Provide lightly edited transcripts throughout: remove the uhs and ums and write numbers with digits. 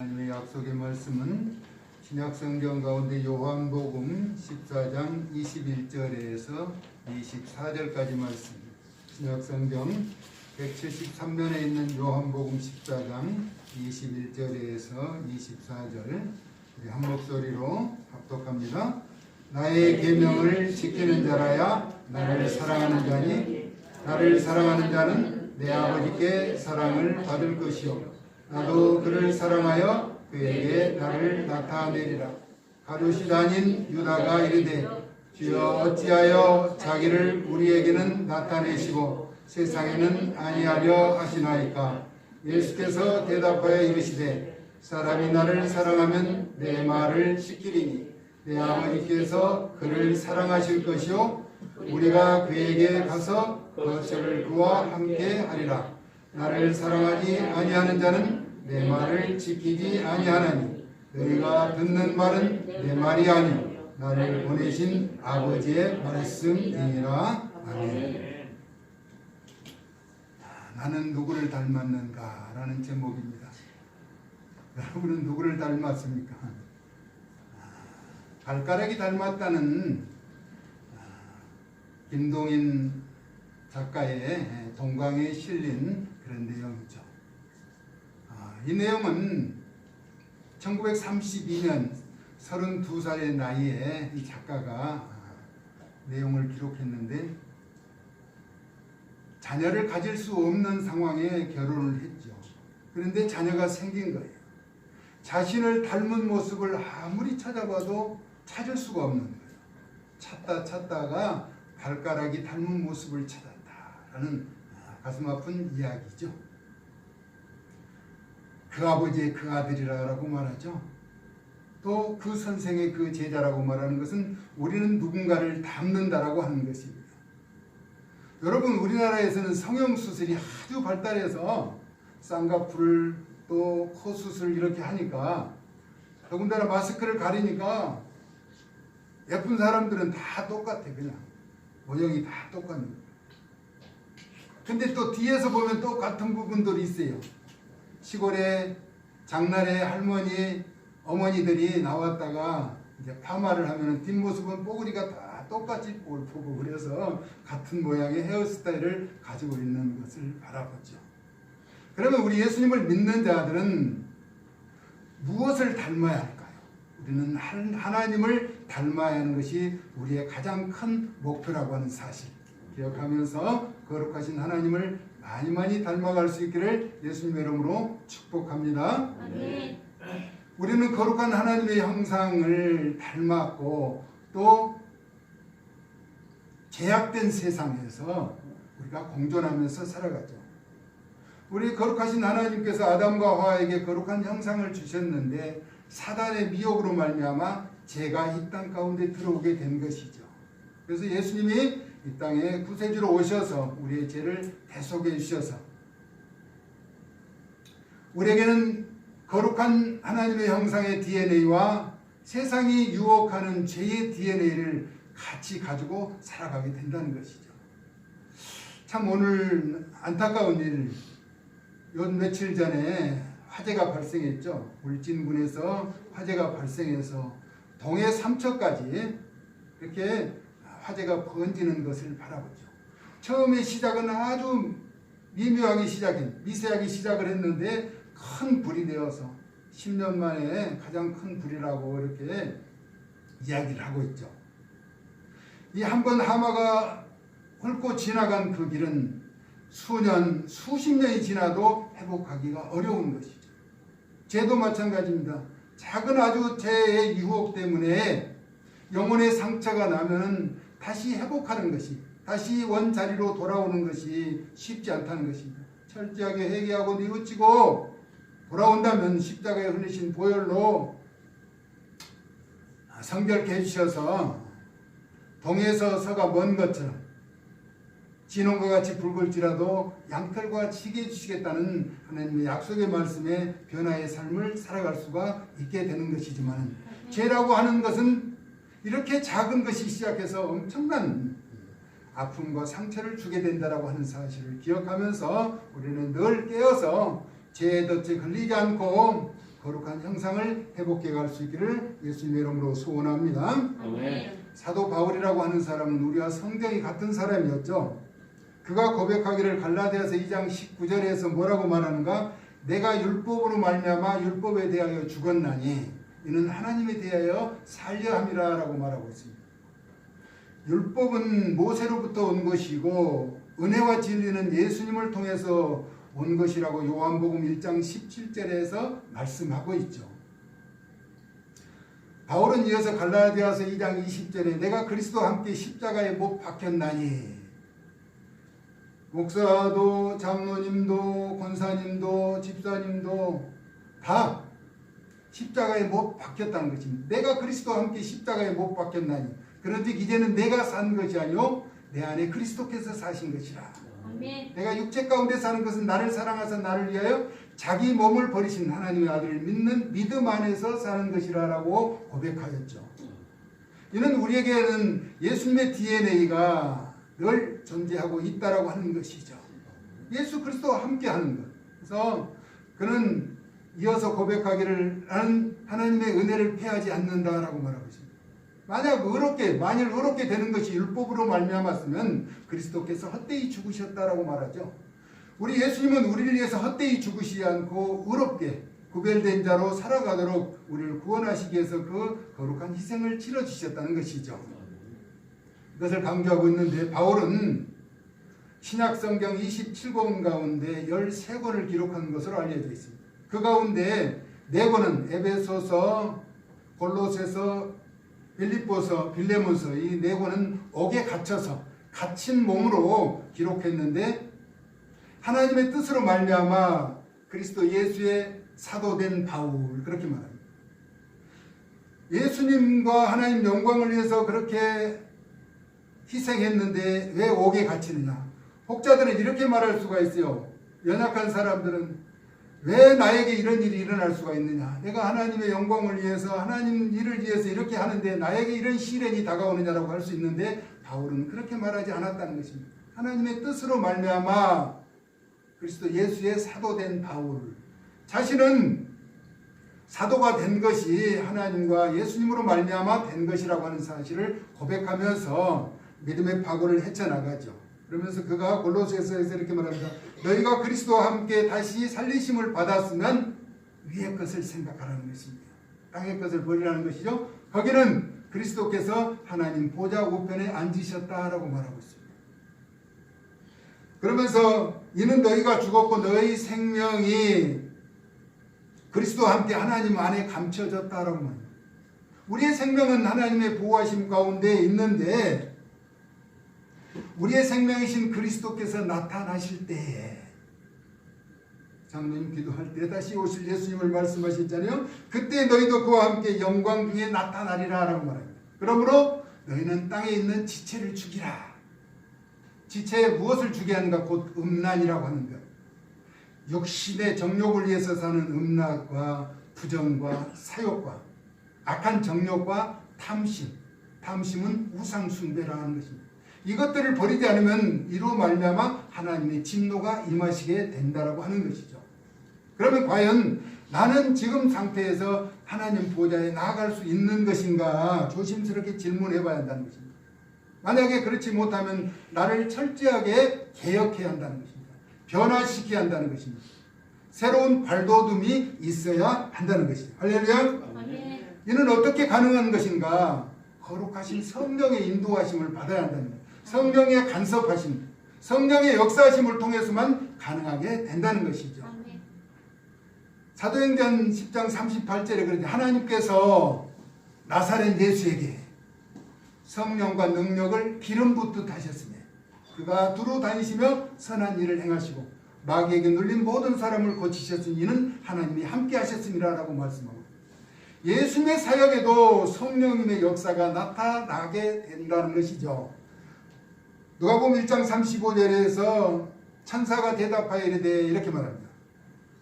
하나님의 약속의 말씀은 신약성경 가운데 요한복음 14장 21절에서 24절까지 말씀, 신약성경 173면에 있는 요한복음 14장 21절에서 24절 우리 한 목소리로 합독합니다. 나의 계명을 지키는 자라야 나를 사랑하는 자니 나를 사랑하는 자는 내 아버지께 사랑을 받을 것이요 나도 그를 사랑하여 그에게 나를 나타내리라. 가룟이 다닌 유다가 이르되 주여 어찌하여 자기를 우리에게는 나타내시고 세상에는 아니하려 하시나이까. 예수께서 대답하여 이르시되 사람이 나를 사랑하면 내 말을 지키리니 내 아버지께서 그를 사랑하실 것이요 우리가 그에게 가서 거처를 그와 함께 하리라. 나를 사랑하지 아니하는 자는 내 말을 지키지 아니하나니 너희가 듣는 말은 내 말이 아니요 나를 보내신 아버지의 말씀이니라. 아멘. 나는 누구를 닮았는가? 라는 제목입니다. 여러분은 누구를 닮았습니까? 발가락이 닮았다는 김동인 작가의 동강에 실린 그런 내용이죠. 이 내용은 1932년 32살의 나이에 이 작가가 내용을 기록했는데 자녀를 가질 수 없는 상황에 결혼을 했죠. 그런데 자녀가 생긴 거예요. 자신을 닮은 모습을 아무리 찾아봐도 찾을 수가 없는 거예요. 찾다가 발가락이 닮은 모습을 찾았다라는 가슴 아픈 이야기죠. 그 아버지의 그 아들이라고 말하죠. 또 그 선생의 그 제자라고 말하는 것은 우리는 누군가를 닮는다라고 하는 것입니다. 여러분, 우리나라에서는 성형수술이 아주 발달해서 쌍꺼풀 또 코 수술 이렇게 하니까 더군다나 마스크를 가리니까 예쁜 사람들은 다 똑같아. 그냥 모형이 다 똑같은 거예요. 근데 또 뒤에서 보면 똑같은 부분들이 있어요. 시골에 장날에 할머니, 어머니들이 나왔다가 이제 파마를 하면 뒷모습은 뽀글이가 다 똑같이 보고 그래서 같은 모양의 헤어스타일을 가지고 있는 것을 바라보죠. 그러면 우리 예수님을 믿는 자들은 무엇을 닮아야 할까요? 우리는 하나님을 닮아야 하는 것이 우리의 가장 큰 목표라고 하는 사실 기억하면서 거룩하신 하나님을 많이 닮아갈 수 있기를 예수님의 이름으로 축복합니다. 아멘. 우리는 거룩한 하나님의 형상을 닮았고 또 제약된 세상에서 우리가 공존하면서 살아가죠. 우리 거룩하신 하나님께서 아담과 하와에게 거룩한 형상을 주셨는데 사단의 미혹으로 말미암아 죄가 이 땅 가운데 들어오게 된 것이죠. 그래서 예수님이 이 땅에 구세주로 오셔서 우리의 죄를 대속해 주셔서 우리에게는 거룩한 하나님의 형상의 DNA와 세상이 유혹하는 죄의 DNA를 같이 가지고 살아가게 된다는 것이죠. 참 오늘 안타까운 일, 요 며칠 전에 화재가 발생했죠. 울진군에서 화재가 발생해서 동해 삼척까지 이렇게 화재가 번지는 것을 바라보죠. 처음에 시작은 아주 미세하게 시작을 했는데 큰 불이 되어서 10년 만에 가장 큰 불이라고 이렇게 이야기를 하고 있죠. 이 한 번 하마가 훑고 지나간 그 길은 수십 년이 지나도 회복하기가 어려운 것이죠. 죄도 마찬가지입니다. 작은 아주 죄의 유혹 때문에 영혼의 상처가 나면 다시 회복하는 것이, 다시 원자리로 돌아오는 것이 쉽지 않다는 것입니다. 철저하게 회개하고 뉘우치고 돌아온다면 십자가에 흘리신 보혈로 성결케 해주셔서 동에서 서가 먼 것처럼 진홍과 같이 붉을지라도 양털과 치게 해주시겠다는 하나님의 약속의 말씀에 변화의 삶을 살아갈 수가 있게 되는 것이지만 죄라고 하는 것은 이렇게 작은 것이 시작해서 엄청난 아픔과 상처를 주게 된다라고 하는 사실을 기억하면서 우리는 늘 깨어서 죄의 덫에 걸리지 않고 거룩한 형상을 회복해 갈 수 있기를 예수님의 이름으로 소원합니다. 아멘. 사도 바울이라고 하는 사람은 우리와 성경이 같은 사람이었죠. 그가 고백하기를 갈라디아서 2장 19절에서 뭐라고 말하는가? 내가 율법으로 말미암아 율법에 대하여 죽었나니 이는 하나님에 대하여 살려 함이라 라고 말하고 있습니다. 율법은 모세로부터 온 것이고 은혜와 진리는 예수님을 통해서 온 것이라고 요한복음 1장 17절에서 말씀하고 있죠. 바울은 이어서 갈라디아서 2장 20절에 내가 그리스도와 함께 십자가에 못 박혔나니, 목사도 장로님도 권사님도 집사님도 다 십자가에 못 박혔다는 것입니다. 내가 그리스도와 함께 십자가에 못 박혔나니, 그런데 이제는 내가 산 것이 아니요 내 안에 그리스도께서 사신 것이라. 아멘. 내가 육체 가운데 사는 것은 나를 사랑하사 나를 위하여 자기 몸을 버리신 하나님의 아들을 믿는 믿음 안에서 사는 것이라 라고 고백하였죠. 이는 우리에게는 예수님의 DNA가 늘 존재하고 있다라고 하는 것이죠. 예수 그리스도와 함께 하는 것. 그래서 그는 이어서 고백하기를 나는 하나님의 은혜를 패하지 않는다라고 말하고 있습니다. 만일 의롭게 되는 것이 율법으로 말미암았으면 그리스도께서 헛되이 죽으셨다라고 말하죠. 우리 예수님은 우리를 위해서 헛되이 죽으시지 않고 의롭게 구별된 자로 살아가도록 우리를 구원하시기 위해서 그 거룩한 희생을 치러주셨다는 것이죠. 이것을 강조하고 있는데 바울은 신약성경 27권 가운데 13권을 기록한 것으로 알려져 있습니다. 그 가운데 4권은 에베소서, 골로새서, 빌립보서, 빌레몬서 이 4권은 옥에 갇혀서 갇힌 몸으로 기록했는데 하나님의 뜻으로 말미암아 그리스도 예수의 사도된 바울 그렇게 말합니다. 예수님과 하나님 영광을 위해서 그렇게 희생했는데 왜 옥에 갇히느냐? 혹자들은 이렇게 말할 수가 있어요. 연약한 사람들은 왜 나에게 이런 일이 일어날 수가 있느냐? 내가 하나님의 영광을 위해서 하나님 일을 위해서 이렇게 하는데 나에게 이런 시련이 다가오느냐라고 할 수 있는데 바울은 그렇게 말하지 않았다는 것입니다. 하나님의 뜻으로 말미암아 그리스도 예수의 사도된 바울 자신은 사도가 된 것이 하나님과 예수님으로 말미암아 된 것이라고 하는 사실을 고백하면서 믿음의 파고를 헤쳐나가죠. 그러면서 그가 골로새서에서 이렇게 말합니다. 너희가 그리스도와 함께 다시 살리심을 받았으면 위의 것을 생각하라는 것입니다. 땅의 것을 버리라는 것이죠. 거기는 그리스도께서 하나님 보좌 우편에 앉으셨다라고 말하고 있습니다. 그러면서 이는 너희가 죽었고 너희 생명이 그리스도와 함께 하나님 안에 감춰졌다라고 말합니다. 우리의 생명은 하나님의 보호하심 가운데 있는데 우리의 생명이신 그리스도께서 나타나실 때에 장로님 기도할 때 다시 오실 예수님을 말씀하셨잖아요. 그때 너희도 그와 함께 영광 중에 나타나리라 라고 말합니다. 그러므로 너희는 땅에 있는 지체를 죽이라. 지체에 무엇을 죽게 하는가? 곧 음란이라고 하는 것. 육신의 정욕을 위해서 사는 음란과 부정과 사욕과 악한 정욕과 탐심. 탐심은 우상 숭배라는 것입니다. 이것들을 버리지 않으면 이로 말미암아 하나님의 진노가 임하시게 된다라고 하는 것이죠. 그러면 과연 나는 지금 상태에서 하나님 보좌에 나아갈 수 있는 것인가 조심스럽게 질문해 봐야 한다는 것입니다. 만약에 그렇지 못하면 나를 철저하게 개혁해야 한다는 것입니다. 변화시켜야 한다는 것입니다. 새로운 발돋움이 있어야 한다는 것입니다. 할렐루야. 이는 어떻게 가능한 것인가? 거룩하신 성령의 인도하심을 받아야 한다는 것입니다. 성령의 간섭하심, 성령의 역사하심을 통해서만 가능하게 된다는 것이죠. 사도행전 10장 38절에 그런데 하나님께서 나사렛 예수에게 성령과 능력을 기름 붓듯 하셨으며 그가 두루 다니시며 선한 일을 행하시고 마귀에게 눌린 모든 사람을 고치셨으니 이는 하나님이 함께 하셨음이라 라고 말씀하고 예수님의 사역에도 성령님의 역사가 나타나게 된다는 것이죠. 누가복음 1장 35절에서 천사가 대답하여 이르되 이렇게 말합니다.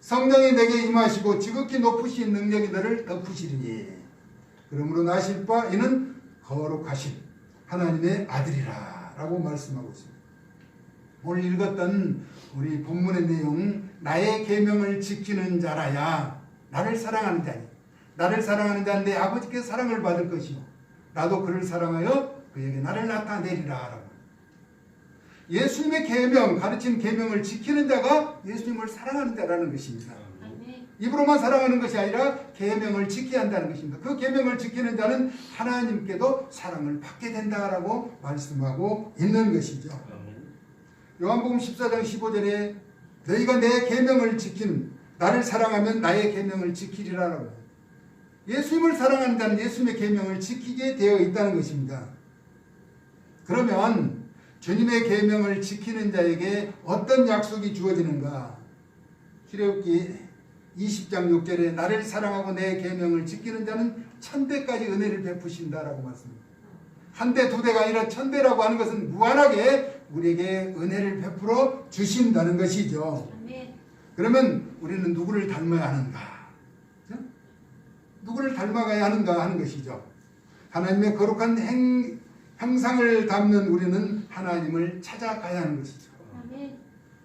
성령이 내게 임하시고 지극히 높으신 능력이 너를 덮으시리니 그러므로 나실 바 이는 거룩하신 하나님의 아들이라 라고 말씀하고 있습니다. 오늘 읽었던 우리 본문의 내용 나의 계명을 지키는 자라야 나를 사랑하는 자니 나를 사랑하는 자는 내 아버지께서 사랑을 받을 것이요 나도 그를 사랑하여 그에게 나를 나타내리라 라고. 예수님의 계명, 가르친 계명을 지키는 자가 예수님을 사랑하는 자라는 것입니다. 입으로만 사랑하는 것이 아니라 계명을 지켜야 한다는 것입니다. 그 계명을 지키는 자는 하나님께도 사랑을 받게 된다라고 말씀하고 있는 것이죠. 요한복음 14장 15절에 너희가 내 계명을 지키는 나를 사랑하면 나의 계명을 지키리라라고. 예수님을 사랑하는 자는 예수님의 계명을 지키게 되어 있다는 것입니다. 그러면 주님의 계명을 지키는 자에게 어떤 약속이 주어지는가? 출애굽기 20장 6절에 나를 사랑하고 내 계명을 지키는 자는 1000배까지 은혜를 베푸신다라고 말씀합니다. 한 대, 두 대가 아니라 1000배라고 하는 것은 무한하게 우리에게 은혜를 베풀어 주신다는 것이죠. 그러면 우리는 누구를 닮아야 하는가? 누구를 닮아가야 하는가 하는 것이죠. 하나님의 거룩한 형상을 담는 우리는 하나님을 찾아가야 하는 것이죠.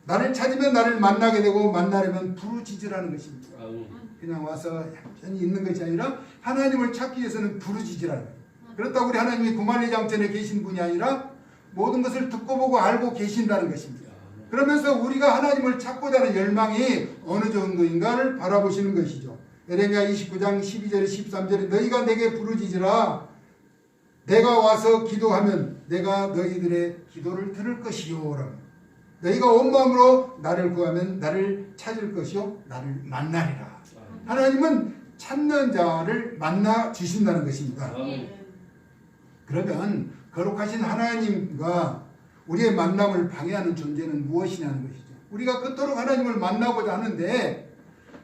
나를 찾으면 나를 만나게 되고 만나려면 부르짖으라는 것입니다. 그냥 와서 얌전히 있는 것이 아니라 하나님을 찾기 위해서는 부르짖으라는 거예요. 그렇다고 우리 하나님이 구만리장천에 계신 분이 아니라 모든 것을 듣고 보고 알고 계신다는 것입니다. 그러면서 우리가 하나님을 찾고자 하는 열망이 어느 정도인가를 바라보시는 것이죠. 에레미야 29장 12절 13절에 너희가 내게 부르짖으라 내가 와서 기도하면 내가 너희들의 기도를 들을 것이요. 너희가 온 마음으로 나를 구하면 나를 찾을 것이요 나를 만나리라. 하나님은 찾는 자를 만나 주신다는 것입니다. 그러면 거룩하신 하나님과 우리의 만남을 방해하는 존재는 무엇이냐는 것이죠. 우리가 그토록 하나님을 만나고자 하는데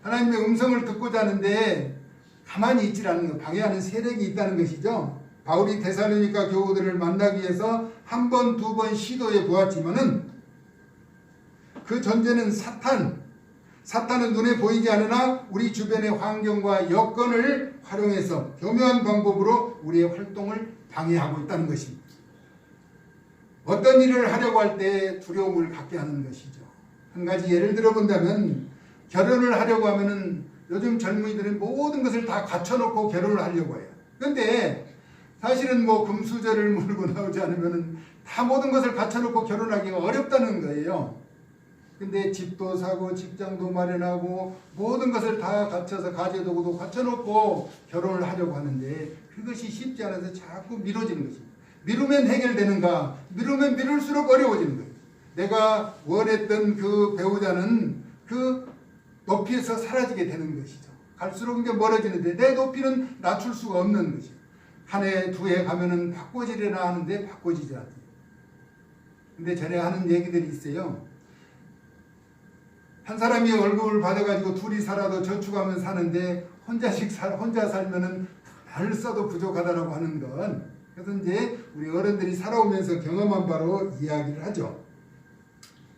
하나님의 음성을 듣고자 하는데 가만히 있지 않는 것, 방해하는 세력이 있다는 것이죠. 바울이 데살로니가 교우들을 만나기 위해서 한 번, 두 번 시도해 보았지만은 그 존재는 사탄은 눈에 보이지 않으나 우리 주변의 환경과 여건을 활용해서 교묘한 방법으로 우리의 활동을 방해하고 있다는 것입니다. 어떤 일을 하려고 할 때 두려움을 갖게 하는 것이죠. 한 가지 예를 들어본다면 결혼을 하려고 하면은 요즘 젊은이들은 모든 것을 다 갖춰놓고 결혼을 하려고 해요. 그런데 사실은 뭐 금수저를 물고 나오지 않으면은 다 모든 것을 갖춰놓고 결혼하기가 어렵다는 거예요. 근데 집도 사고 직장도 마련하고 모든 것을 다 갖춰서 가재도구도 갖춰놓고 결혼을 하려고 하는데 그것이 쉽지 않아서 자꾸 미뤄지는 것입니다. 미루면 해결되는가? 미루면 미룰수록 어려워지는 거예요. 내가 원했던 그 배우자는 그 높이에서 사라지게 되는 것이죠. 갈수록 이제 멀어지는데 내 높이는 낮출 수가 없는 것이죠. 한 해, 두 해 가면은 바꿔지려나 하는데 바꿔지지 않아요. 근데 전에 하는 얘기들이 있어요. 한 사람이 월급을 받아가지고 둘이 살아도 저축하면 사는데 혼자 살면은 날 써도 부족하다라고 하는 건 그래서 이제 우리 어른들이 살아오면서 경험한 바로 이야기를 하죠.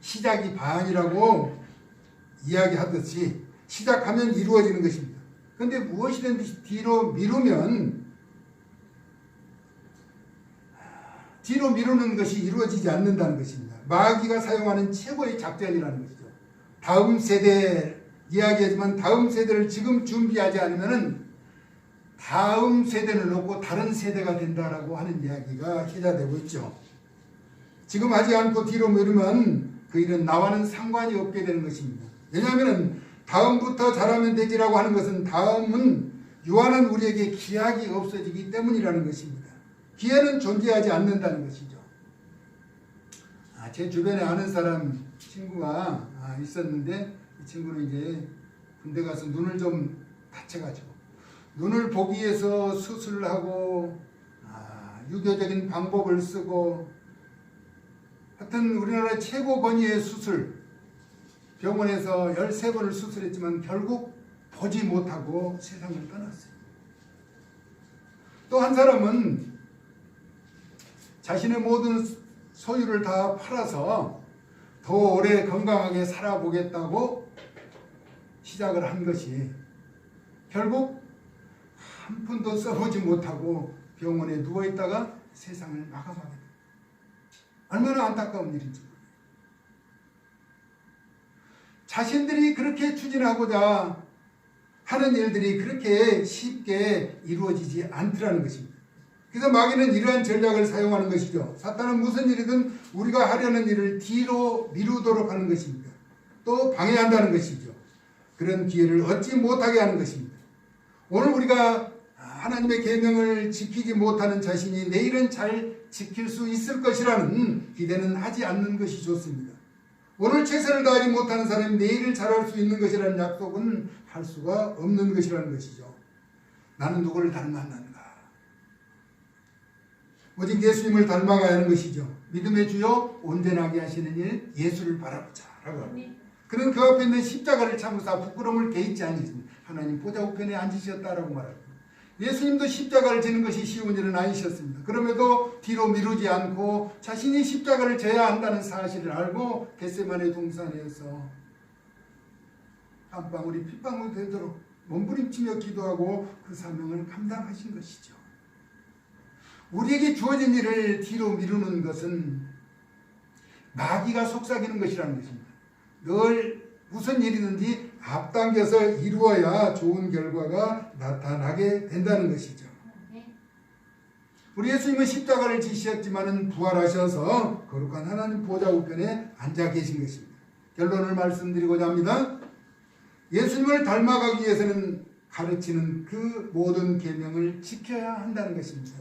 시작이 반이라고 이야기하듯이 시작하면 이루어지는 것입니다. 그런데 무엇이든지 뒤로 미루는 것이 이루어지지 않는다는 것입니다. 마귀가 사용하는 최고의 작전이라는 것이죠. 다음 세대 이야기하지만 다음 세대를 지금 준비하지 않으면은 다음 세대를 놓고 다른 세대가 된다라고 하는 이야기가 회자되고 있죠. 지금 하지 않고 뒤로 미루면 그 일은 나와는 상관이 없게 되는 것입니다. 왜냐하면 다음부터 잘하면 되지라고 하는 것은 다음은 유한한 우리에게 기약이 없어지기 때문이라는 것입니다. 기회는 존재하지 않는다는 것이죠. 제 주변에 아는 사람 친구가 있었는데 이 친구는 이제 군대 가서 눈을 좀 다쳐가지고 눈을 보기 위해서 수술을 하고 유교적인 방법을 쓰고 하여튼 우리나라 최고 권위의 수술 병원에서 13번을 수술했지만 결국 보지 못하고 세상을 떠났어요. 또 한 사람은 자신의 모든 소유를 다 팔아서 더 오래 건강하게 살아보겠다고 시작을 한 것이 결국 한 푼도 써보지 못하고 병원에 누워있다가 세상을 마감하게 됩니다. 얼마나 안타까운 일인지. 자신들이 그렇게 추진하고자 하는 일들이 그렇게 쉽게 이루어지지 않더라는 것입니다. 그래서 마귀는 이러한 전략을 사용하는 것이죠. 사탄은 무슨 일이든 우리가 하려는 일을 뒤로 미루도록 하는 것입니다. 또 방해한다는 것이죠. 그런 기회를 얻지 못하게 하는 것입니다. 오늘 우리가 하나님의 계명을 지키지 못하는 자신이 내일은 잘 지킬 수 있을 것이라는 기대는 하지 않는 것이 좋습니다. 오늘 최선을 다하지 못하는 사람이 내일을 잘할 수 있는 것이라는 약속은 할 수가 없는 것이라는 것이죠. 나는 누구를 닮았는가? 오직 예수님을 닮아가야 하는 것이죠. 믿음의 주요 온전하게 하시는 일 예수를 바라보자 라고 합니다. 그는 그 앞에 있는 십자가를 참으사 부끄러움을 개의치 아니했습니다. 하나님 보좌 우편에 앉으셨다라고 말합니다. 예수님도 십자가를 지는 것이 쉬운 일은 아니셨습니다. 그럼에도 뒤로 미루지 않고 자신이 십자가를 져야 한다는 사실을 알고 겟세마네 동산에서 한 방울이 핏방울이 되도록 몸부림치며 기도하고 그 사명을 감당하신 것이죠. 우리에게 주어진 일을 뒤로 미루는 것은 마귀가 속삭이는 것이라는 것입니다. 늘 무슨 일이든지 앞당겨서 이루어야 좋은 결과가 나타나게 된다는 것이죠. 우리 예수님은 십자가를 지셨지만은 부활하셔서 거룩한 하나님 보좌 우편에 앉아 계신 것입니다. 결론을 말씀드리고자 합니다. 예수님을 닮아가기 위해서는 가르치는 그 모든 계명을 지켜야 한다는 것입니다.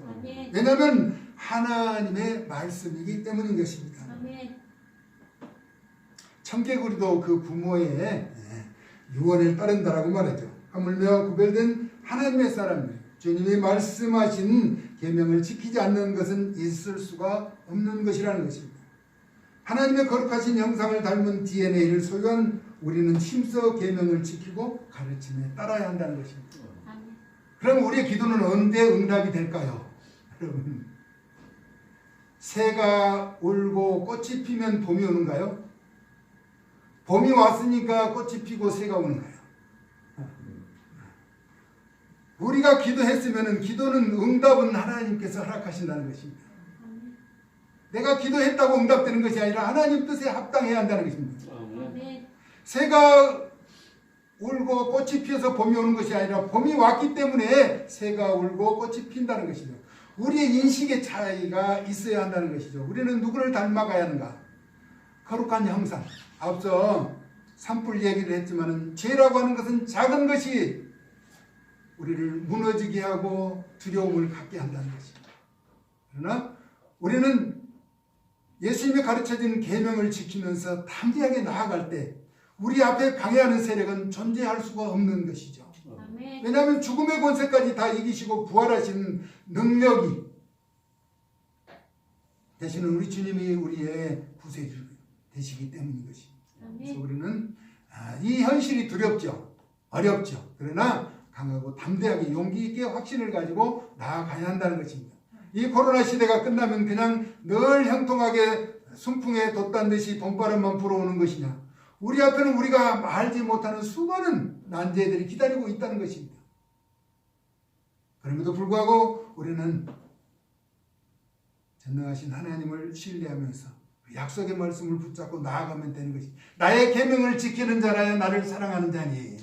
왜냐하면 하나님의 말씀이기 때문인 것입니다. 청개구리도 그 부모의 유언을 따른다라고 말하죠. 하물며 구별된 하나님의 사람들, 주님이 말씀하신 계명을 지키지 않는 것은 있을 수가 없는 것이라는 것입니다. 하나님의 거룩하신 형상을 닮은 DNA를 소유한 우리는 힘써 계명을 지키고 가르침에 따라야 한다는 것입니다. 그럼 우리의 기도는 언제 응답이 될까요? 여러분, 새가 울고 꽃이 피면 봄이 오는가요? 봄이 왔으니까 꽃이 피고 새가 오는 거예요. 우리가 기도했으면 기도는 응답은 하나님께서 허락하신다는 것입니다. 내가 기도했다고 응답되는 것이 아니라 하나님 뜻에 합당해야 한다는 것입니다. 새가 울고 꽃이 피어서 봄이 오는 것이 아니라 봄이 왔기 때문에 새가 울고 꽃이 핀다는 것이죠. 우리의 인식의 차이가 있어야 한다는 것이죠. 우리는 누구를 닮아가야 하는가? 거룩한 형상. 앞서 산불 얘기를 했지만 죄라고 하는 것은 작은 것이 우리를 무너지게 하고 두려움을 갖게 한다는 것입니다. 그러나 우리는 예수님이 가르쳐진 계명을 지키면서 담대하게 나아갈 때 우리 앞에 방해하는 세력은 존재할 수가 없는 것이죠. 왜냐하면 죽음의 권세까지 다 이기시고 부활하신 능력이 대신은 우리 주님이 우리의 구세주 되시기 때문인 것입니다. 그래서 우리는 이 현실이 두렵죠. 어렵죠. 그러나 강하고 담대하게 용기 있게 확신을 가지고 나아가야 한다는 것입니다. 이 코로나 시대가 끝나면 그냥 늘 형통하게 순풍에 돛단 듯이 봄바람만 불어오는 것이냐. 우리 앞에는 우리가 알지 못하는 수많은 난제들이 기다리고 있다는 것입니다. 그럼에도 불구하고 우리는 전능하신 하나님을 신뢰하면서 약속의 말씀을 붙잡고 나아가면 되는 것이 나의 계명을 지키는 자라야 나를 사랑하는 자니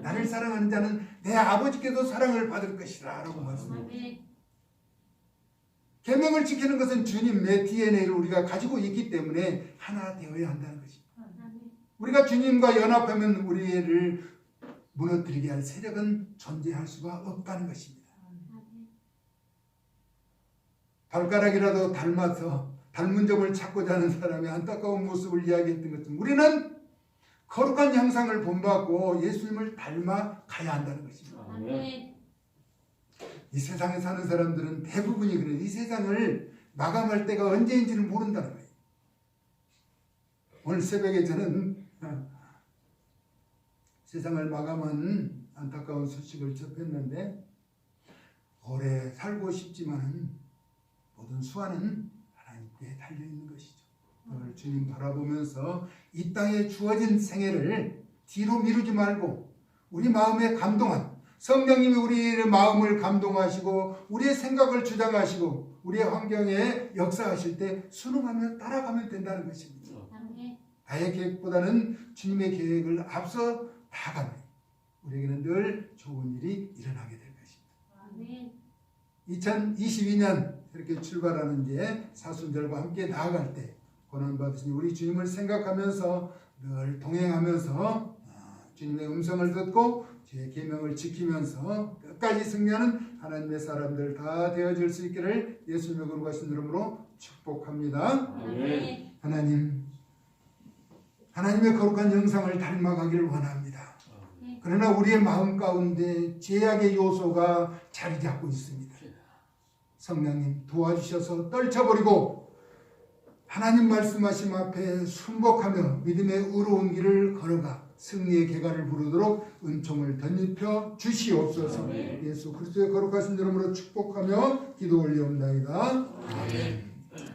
나를 사랑하는 자는 내 아버지께도 사랑을 받을 것이다 라고 말씀합니다. 계명을 지키는 것은 주님의 DNA를 우리가 가지고 있기 때문에 하나 되어야 한다는 것입니다. 우리가 주님과 연합하면 우리를 무너뜨리게 할 세력은 존재할 수가 없다는 것입니다. 발가락이라도 닮아서 닮은 점을 찾고자 하는 사람의 안타까운 모습을 이야기했던 것처럼 우리는 거룩한 형상을 본받고 예수님을 닮아가야 한다는 것입니다. 이 세상에 사는 사람들은 대부분이 그래요. 이 세상을 마감할 때가 언제인지를 모른다는 거예요. 오늘 새벽에 저는 세상을 마감한 안타까운 소식을 접했는데 오래 살고 싶지만 모든 수완은 하나님께 달려있는 것이죠. 오늘 주님 바라보면서 이 땅에 주어진 생애를 뒤로 미루지 말고 우리 마음에 감동한 성령님이 우리의 마음을 감동하시고 우리의 생각을 주장하시고 우리의 환경에 역사하실 때 순응하며 따라가면 된다는 것입니다. 나의 계획보다는 주님의 계획을 앞서 나아가는 우리에게는 늘 좋은 일이 일어나게 될 것입니다. 아멘. 2022년 이렇게 출발하는 이제 사순절과 함께 나아갈 때 고난받으신 우리 주님을 생각하면서 늘 동행하면서 주님의 음성을 듣고 주의 계명을 지키면서 끝까지 승리하는 하나님의 사람들 다 되어질 수 있기를 예수님의 거룩하신 이름으로 축복합니다. 아멘. 하나님의 거룩한 형상을 닮아가기를 원합니다. 그러나 우리의 마음 가운데 죄악의 요소가 자리 잡고 있습니다. 성령님 도와주셔서 떨쳐버리고 하나님 말씀하심 앞에 순복하며 믿음의 의로운 길을 걸어가 승리의 계가를 부르도록 은총을 덧입혀 주시옵소서. 예수 그리스도의 거룩하신 이름으로 축복하며 기도 올리옵나이다. 아멘.